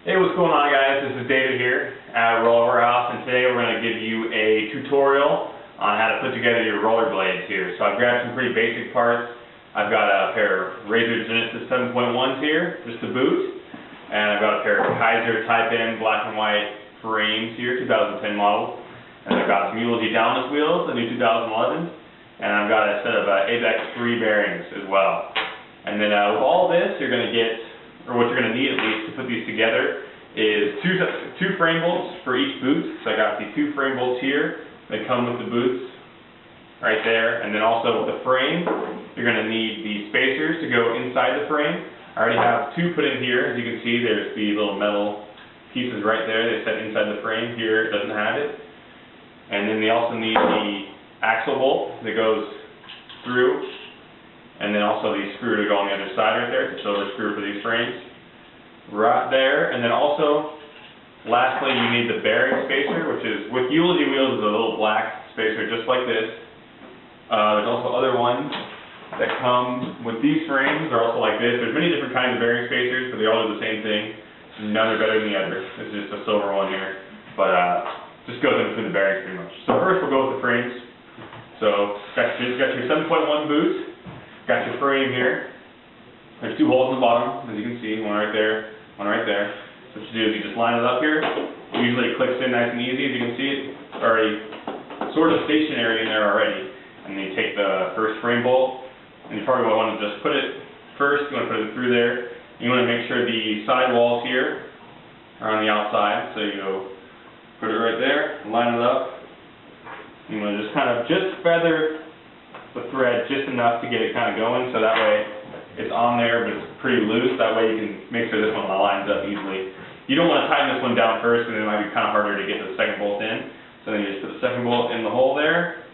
Hey, what's going on, guys? This is David here at Rollerblades, and today we're going to give you a tutorial on how to put together your rollerblades here. So I've grabbed some pretty basic parts. I've got a pair of Razor Genesis 7.1s here, just to boot, and I've got a pair of Kaiser Type N black and white frames here, 2010 model, and I've got some Eulogy downless wheels, the new 2011, and I've got a set of ABEX 3 bearings as well. And then with all this, you're going to get, or what you're going to need at least to put these together, is two frame bolts for each boot. So I got these two frame bolts here that come with the boots right there, and then also with the frame you're going to need the spacers to go inside the frame. I already have two put in here. As you can see, there's the little metal pieces right there. They set inside the frame. Here it doesn't have it. And then they also need the axle bolt that goes through, and then also the screw to go on the other side right there. It's a silver screw for these frames right there. And then also, lastly, you need the bearing spacer, which is, with Eulogy wheels, is a little black spacer just like this. There's also other ones that come with these frames. They're also like this. There's many different kinds of bearing spacers, but they all do the same thing. None are better than the other. This is just a silver one here, but just goes in between the bearings pretty much. So first we'll go with the frames. So got your 7.1 boot. Got your frame here. There's two holes in the bottom, as you can see, one right there, one right there. So what you do is you just line it up here. Usually it clicks in nice and easy. As you can see, it's already sort of stationary in there already. And then you take the first frame bolt, and you probably want to just put it first. You want to put it through there. You want to make sure the side walls here are on the outside. So you go put it right there, line it up. You want to just kind of feather the thread just enough to get it kind of going, so that way it's on there, but it's pretty loose. That way you can make sure this one lines up easily. You don't want to tighten this one down first, because it might be kind of harder to get the second bolt in. So then you just put the second bolt in the hole there,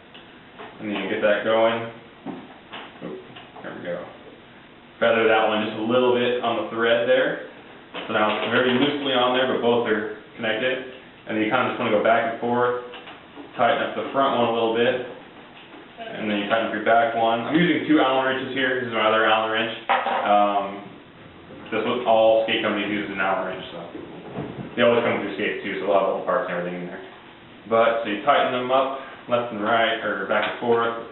and then you get that going. Oop, there we go. Feather that one just a little bit on the thread there. So now it's very loosely on there, but both are connected. And then you kind of just want to go back and forth, tighten up the front one a little bit, and then you tighten up your back one. I'm using 2 Allen wrenches here. This is my other Allen wrench. This is what all skate companies use, an Allen wrench. So they always come with your skates too, so they'll have all the parts and everything in there. But so you tighten them up left and right, or back and forth.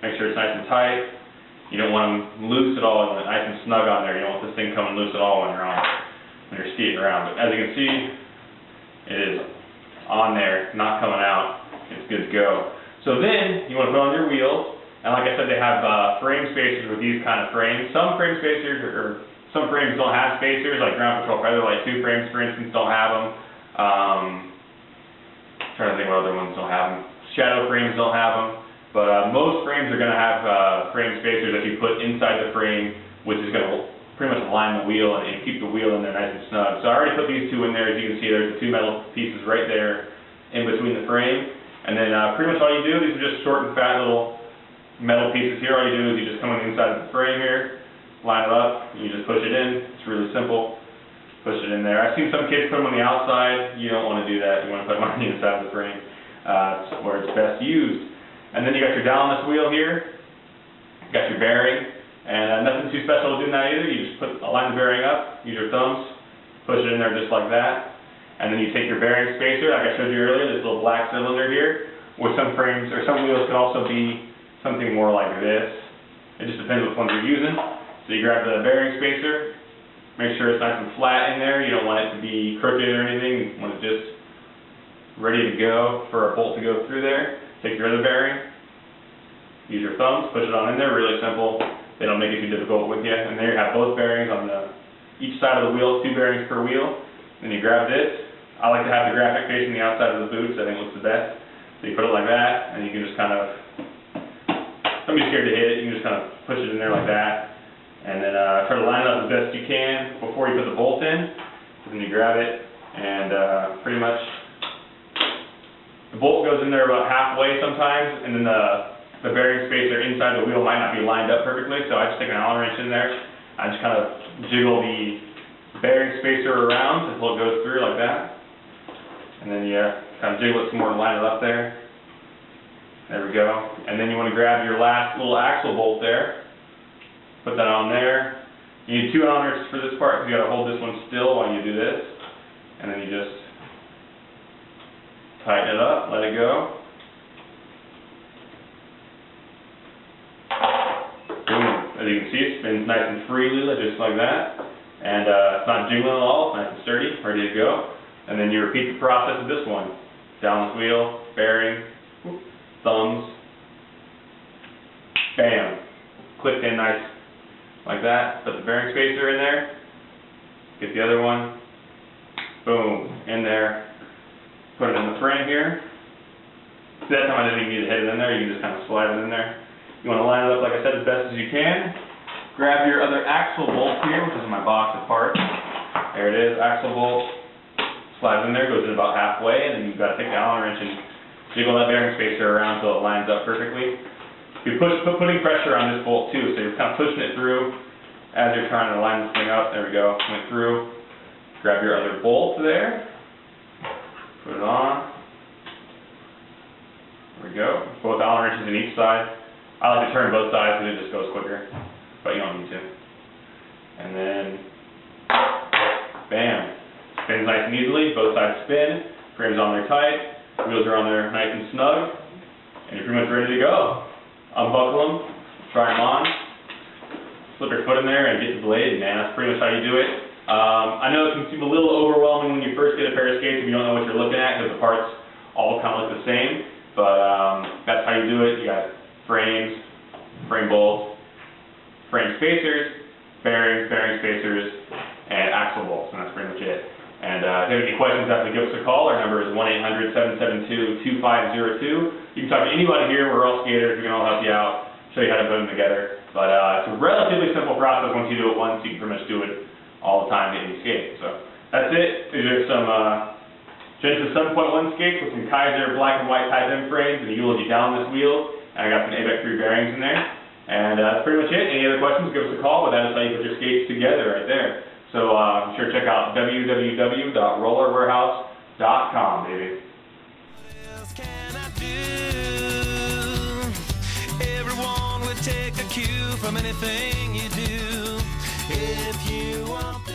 Make sure it's nice and tight. You don't want them loose at all. You want it nice and snug on there. You don't want this thing coming loose at all when you're skating around. But as you can see, it is on there, not coming out. It's good to go. So then, you want to put on your wheels, and like I said, they have frame spacers with these kind of frames. Some frame spacers, or some frames don't have spacers, like Ground Control Featherlight 2 frames, for instance, don't have them. Trying to think what other ones don't have them. Shadow frames don't have them, but most frames are going to have frame spacers that you put inside the frame, which is going to pretty much line the wheel and keep the wheel in there nice and snug. So I already put these two in there. As you can see, there's the 2 metal pieces right there in between the frame. And then pretty much all you do, these are just short and fat little metal pieces here. All you do is you just come on the inside of the frame here, line it up, and you just push it in. It's really simple. Push it in there. I've seen some kids put them on the outside. You don't want to do that. You want to put them on the inside of the frame. It's where it's best used. And then you got your downless wheel here. You got your bearing. And nothing too special to do in that either. You just line the bearing up, use your thumbs, push it in there just like that. And then you take your bearing spacer, like I showed you earlier, this little black cylinder here. With some frames, or some wheels could also be something more like this. It just depends which ones you're using. So you grab the bearing spacer, make sure it's nice and flat in there. You don't want it to be crooked or anything. You want it just ready to go for a bolt to go through there. Take your other bearing, use your thumbs, push it on in there, really simple. They don't make it too difficult with you. And there you have both bearings on each side of the wheel, 2 bearings per wheel. Then you grab this. I like to have the graphic facing the outside of the boots. I think it looks the best. So you put it like that, and you can just kind of, don't be scared to hit it. You can just kind of push it in there like that. And then try to line it up as best you can before you put the bolt in. And then you grab it, and pretty much the bolt goes in there about halfway sometimes, and then the bearing spacer inside the wheel might not be lined up perfectly, so I just take an Allen wrench in there. I just kind of jiggle the bearing spacer around until it goes through like that. And then you kind of jiggle it some more to line it up there. There we go. And then you want to grab your last little axle bolt there. Put that on there. You need 2 Allen wrenches for this part, because you got to hold this one still while you do this. and then you just tighten it up, let it go. Boom. As you can see, it spins nice and freely, just like that. And it's not jiggling at all, it's nice and sturdy, ready to go. And then you repeat the process of this one. Down this wheel, bearing, thumbs, bam. Clicked in nice like that. Put the bearing spacer in there. Get the other one. Boom. In there. Put it in the frame here. See, that time I didn't even need to hit it in there. You can just kind of slide it in there. You want to line it up, like I said, as best as you can. Grab your other axle bolt here, which is my box of parts. There it is, axle bolt. Slides in there, goes in about halfway, and then you've got to take the Allen wrench and jiggle that bearing spacer around until it lines up perfectly. You're putting pressure on this bolt too, so you're kind of pushing it through as you're trying to line this thing up. There we go, went through. Grab your other bolt there. Put it on. There we go. Both Allen wrenches in each side. I like to turn both sides because it just goes quicker, but you don't need to. And then, bam. Spins nice and easily. Both sides spin. Frame's on there tight. Wheels are on there nice and snug. And you're pretty much ready to go. Unbuckle them. Try them on. Slip your foot in there and get the blade. Man, that's pretty much how you do it. I know it can seem a little overwhelming when you first get a pair of skates if you don't know what you're looking at because the parts all kind of look the same. But that's how you do it. You got frames, frame bolts, frame spacers, bearings, bearing spacers, and axle bolts, and that's pretty much it. And if you have any questions, definitely give us a call. Our number is 1-800-772-2502. You can talk to anybody here. We're all skaters. We can all help you out, show you how to put them together. But it's a relatively simple process. Once you do it once, you can pretty much do it all the time getting skates. So that's it. These are some Genesis 7.1 skates with some Kaiser black and white type M frames and a eulogy down this wheel. And I got some ABEC 3 bearings in there. And that's pretty much it. Any other questions, give us a call, but that is how you put your skates together right there. So be sure to check out www.rollerwarehouse.com, baby. What else can I do? Everyone would take a cue from anything you do. If you want